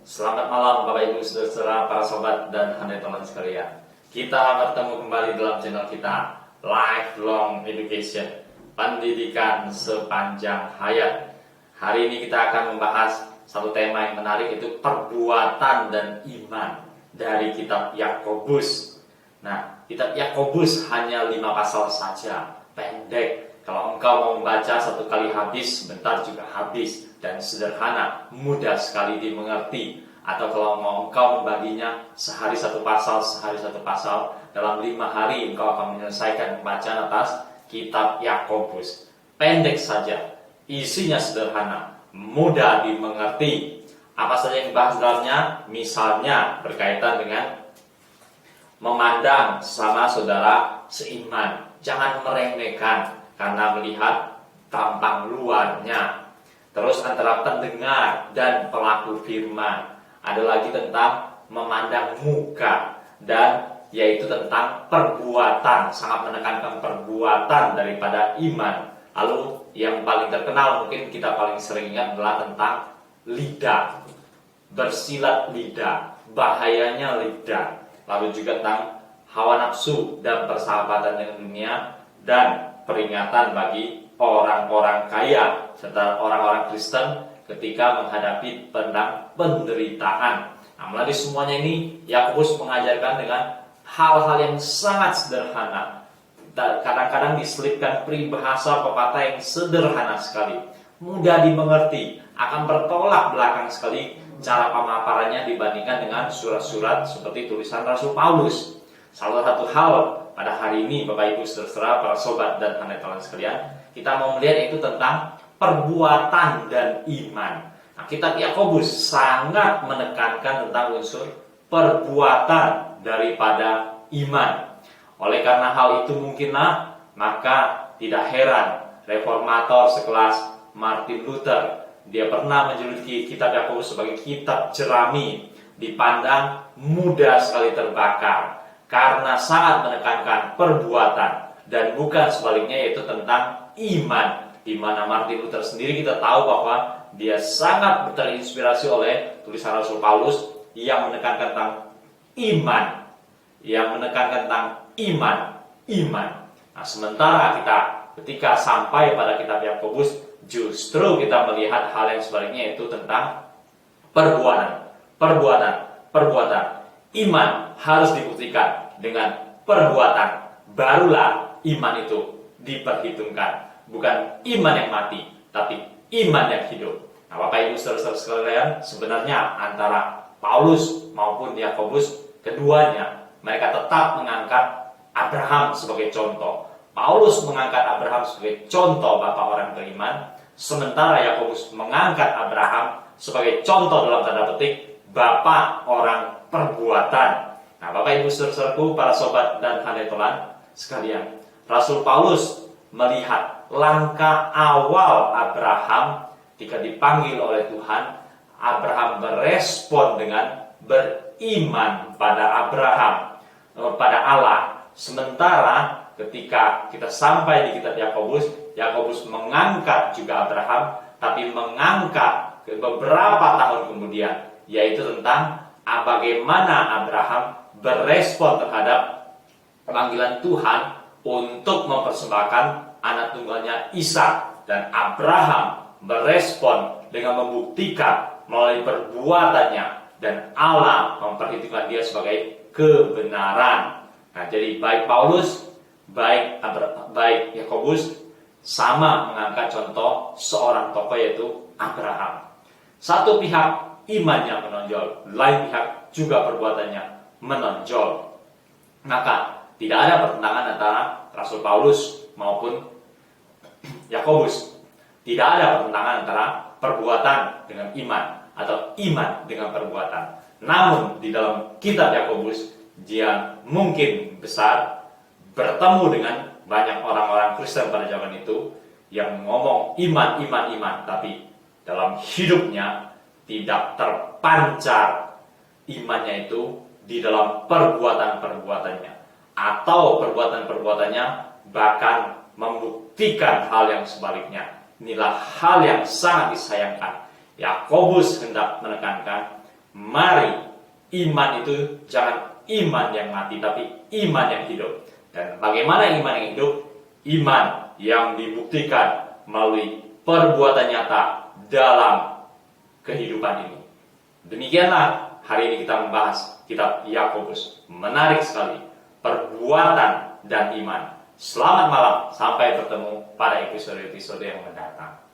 Selamat malam Bapak Ibu Saudara, para sobat dan hadirin teman sekalian. Kita bertemu kembali dalam channel kita Lifelong Education, pendidikan sepanjang hayat. Hari ini kita akan membahas satu tema yang menarik, yaitu perbuatan dan iman dari kitab Yakobus. Nah, kitab Yakobus hanya 5 pasal saja, pendek. Kalau engkau mau membaca satu kali habis, sebentar juga habis, dan sederhana, mudah sekali dimengerti. Atau kalau mau engkau membaginya sehari satu pasal, dalam 5 hari engkau akan menyelesaikan bacaan atas kitab Yakobus. Pendek saja, isinya sederhana, mudah dimengerti. Apa saja yang dibahas dalamnya? Misalnya berkaitan dengan memandang sama saudara seiman. Jangan meremehkan karena melihat tampang luarnya. Terus antara pendengar dan pelaku firman. Ada lagi tentang memandang muka, dan yaitu tentang perbuatan, sangat menekankan perbuatan daripada iman. Lalu yang paling terkenal mungkin kita paling sering ingat adalah tentang lidah, bersilat lidah, bahayanya lidah. Lalu juga tentang hawa nafsu dan persahabatan dengan dunia, dan peringatan bagi orang-orang kaya serta orang-orang Kristen ketika menghadapi penderitaan. Nah, melalui semuanya ini Yakobus mengajarkan dengan hal-hal yang sangat sederhana. Kadang-kadang diselipkan peribahasa pepatah yang sederhana sekali, mudah dimengerti, akan bertolak belakang sekali cara pemaparannya dibandingkan dengan surat-surat seperti tulisan Rasul Paulus. Salah satu hal pada hari ini Bapak Ibu Saudara, para sobat dan hadirin sekalian, kita mau melihat itu tentang perbuatan dan iman. Nah, kitab Yakobus sangat menekankan tentang unsur perbuatan daripada iman. Oleh karena hal itu mungkinlah maka tidak heran reformator sekelas Martin Luther, dia pernah menjuluki kitab Yakobus sebagai kitab jerami, dipandang mudah sekali terbakar karena sangat menekankan perbuatan dan bukan sebaliknya, yaitu tentang iman. Di mana Martin Luther sendiri kita tahu bahwa dia sangat terinspirasi oleh tulisan Rasul Paulus yang menekankan tentang iman, iman. Nah, sementara kita ketika sampai pada kitab Yakobus, justru kita melihat hal yang sebaliknya, yaitu tentang perbuatan. Iman harus dibuktikan dengan perbuatan, barulah iman itu diperhitungkan. Bukan iman yang mati, tapi iman yang hidup. Nah, Bapak Ibu Saudara sekalian, sebenarnya antara Paulus maupun Yakobus, keduanya mereka tetap mengangkat Abraham sebagai contoh. Paulus mengangkat Abraham sebagai contoh bapak orang beriman, sementara Yakobus mengangkat Abraham sebagai contoh dalam tanda petik bapak orang perbuatan. Nah, Bapak Ibu Saudaraku, para sobat dan hadirin sekalian, Rasul Paulus melihat langkah awal Abraham ketika dipanggil oleh Tuhan. Abraham berespon dengan beriman pada Allah. Sementara ketika kita sampai di kitab Yakobus, Yakobus mengangkat juga Abraham, tapi mengangkat beberapa tahun kemudian, yaitu tentang bagaimana Abraham berespon terhadap panggilan Tuhan untuk mempersembahkan anak tunggalnya Ishak, dan Abraham berespon dengan membuktikan melalui perbuatannya, dan Allah memperhitungkan dia sebagai kebenaran. Nah, jadi baik Paulus, baik Yakobus sama mengangkat contoh seorang tokoh, yaitu Abraham. Satu pihak imannya menonjol, lain pihak juga perbuatannya menonjol. Maka tidak ada pertentangan antara Rasul Paulus maupun Yakobus. Tidak ada pertentangan antara perbuatan dengan iman atau iman dengan perbuatan. Namun di dalam kitab Yakobus, dia mungkin besar bertemu dengan banyak orang-orang Kristen pada zaman itu yang ngomong iman, tapi dalam hidupnya tidak terpancar imannya itu di dalam perbuatan-perbuatannya, atau perbuatan-perbuatannya bahkan membuktikan hal yang sebaliknya. Inilah hal yang sangat disayangkan. Yakobus hendak menekankan Mari, iman itu jangan iman yang mati, tapi iman yang hidup. Dan bagaimana iman yang hidup? Iman yang dibuktikan melalui perbuatan nyata dalam kehidupan ini. Demikianlah hari ini kita membahas kitab Yakobus. Menarik sekali, perbuatan dan iman. Selamat malam, sampai bertemu pada episode-episode yang mendatang.